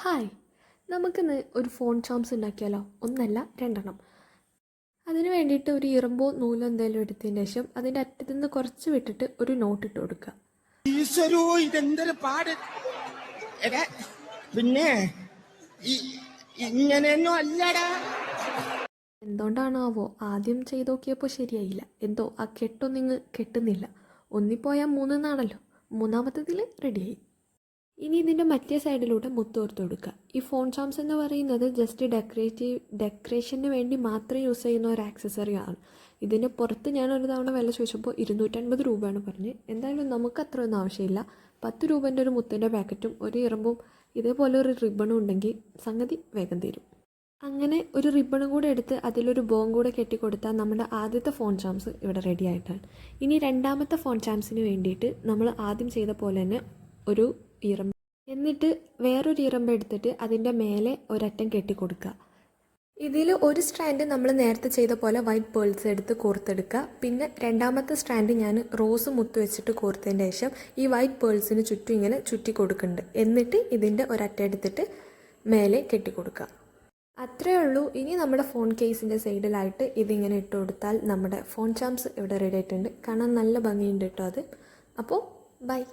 Hi, നമുക്കിന്ന് ഒരു phone charms ഉണ്ടാക്കിയാലോ? ഒന്നല്ല രണ്ടെണ്ണം. അതിന് വേണ്ടിയിട്ട് ഒരു ഇറമ്പോ നൂലോ എന്തെങ്കിലും എടുത്തതിന് ശേഷം അതിൻ്റെ അറ്റത്തു നിന്ന് കുറച്ച് വിട്ടിട്ട് ഒരു നോട്ട് ഇട്ട് കൊടുക്കുക. ഈശ്വരോ, ഇതെന്തൊരു പാട്! പിന്നെ ഇങ്ങനെയൊന്നും അല്ലടാ. എന്തുകൊണ്ടാണാവോ ആദ്യം ചെയ്ത് നോക്കിയപ്പോൾ ശരിയായില്ല. എന്തോ ആ കെട്ടൊന്നിങ്ങ് കെട്ടുന്നില്ല. ഒന്നിപ്പോയാൽ മൂന്നെന്നാണല്ലോ, മൂന്നാമത്തതിൽ റെഡിയായി. ഇനി ഇതിൻ്റെ മറ്റേ സൈഡിലൂടെ മുത്തോർത്ത് കൊടുക്കുക. ഈ ഫോൺ ചാംസ് എന്ന് പറയുന്നത് ജസ്റ്റ് ഡെക്കറേഷന് വേണ്ടി മാത്രം യൂസ് ചെയ്യുന്ന ഒരു ആക്സസറി ആണ്. ഇതിന് പുറത്ത് ഞാൻ ഒരു തവണ വില ചോദിച്ചപ്പോൾ 250 രൂപയാണ് പറഞ്ഞത്. എന്തായാലും നമുക്ക് അത്രയൊന്നും ആവശ്യമില്ല. 10 രൂപേൻ്റെ ഒരു മുത്തിൻ്റെ പാക്കറ്റും ഒരു ഇറമ്പും ഇതേപോലെ ഒരു റിബണും ഉണ്ടെങ്കിൽ സംഗതി വേഗം തീരും. അങ്ങനെ ഒരു റിബണും കൂടെ എടുത്ത് അതിലൊരു ബോം കൂടെ കെട്ടിക്കൊടുത്താൽ നമ്മുടെ ആദ്യത്തെ ഫോൺ ചാംസ് ഇവിടെ റെഡി ആയിട്ടാണ്. ഇനി രണ്ടാമത്തെ ഫോൺ ചാംസിന് വേണ്ടിയിട്ട് നമ്മൾ ആദ്യം ചെയ്ത പോലെ തന്നെ ഒരു ഇറമ്പ്, എന്നിട്ട് വേറൊരു ഇറമ്പ് എടുത്തിട്ട് അതിൻ്റെ മേലെ ഒരറ്റം കെട്ടിക്കൊടുക്കുക. ഇതിൽ ഒരു സ്ട്രാൻഡ് നമ്മൾ നേരത്തെ ചെയ്ത പോലെ വൈറ്റ് പേൾസ് എടുത്ത് കോർത്തെടുക്കുക. പിന്നെ രണ്ടാമത്തെ സ്ട്രാൻഡ് ഞാൻ റോസ് മുത്ത് വെച്ചിട്ട് കോർത്തതിന് ശേഷം ഈ വൈറ്റ് പേൾസിന് ചുറ്റും ഇങ്ങനെ ചുറ്റി കൊടുക്കുന്നുണ്ട്. എന്നിട്ട് ഇതിൻ്റെ ഒരറ്റം എടുത്തിട്ട് മേലെ കെട്ടിക്കൊടുക്കുക. അത്രയേ ഉള്ളൂ. ഇനി നമ്മുടെ ഫോൺ കേസിൻ്റെ സൈഡിലായിട്ട് ഇതിങ്ങനെ ഇട്ട് കൊടുത്താൽ നമ്മുടെ ഫോൺ ചാംസ് ഇവിടെ റെഡി ആയിട്ടുണ്ട്. കാണാൻ നല്ല ഭംഗിയുണ്ട് കേട്ടോ അത്. അപ്പോൾ ബൈ.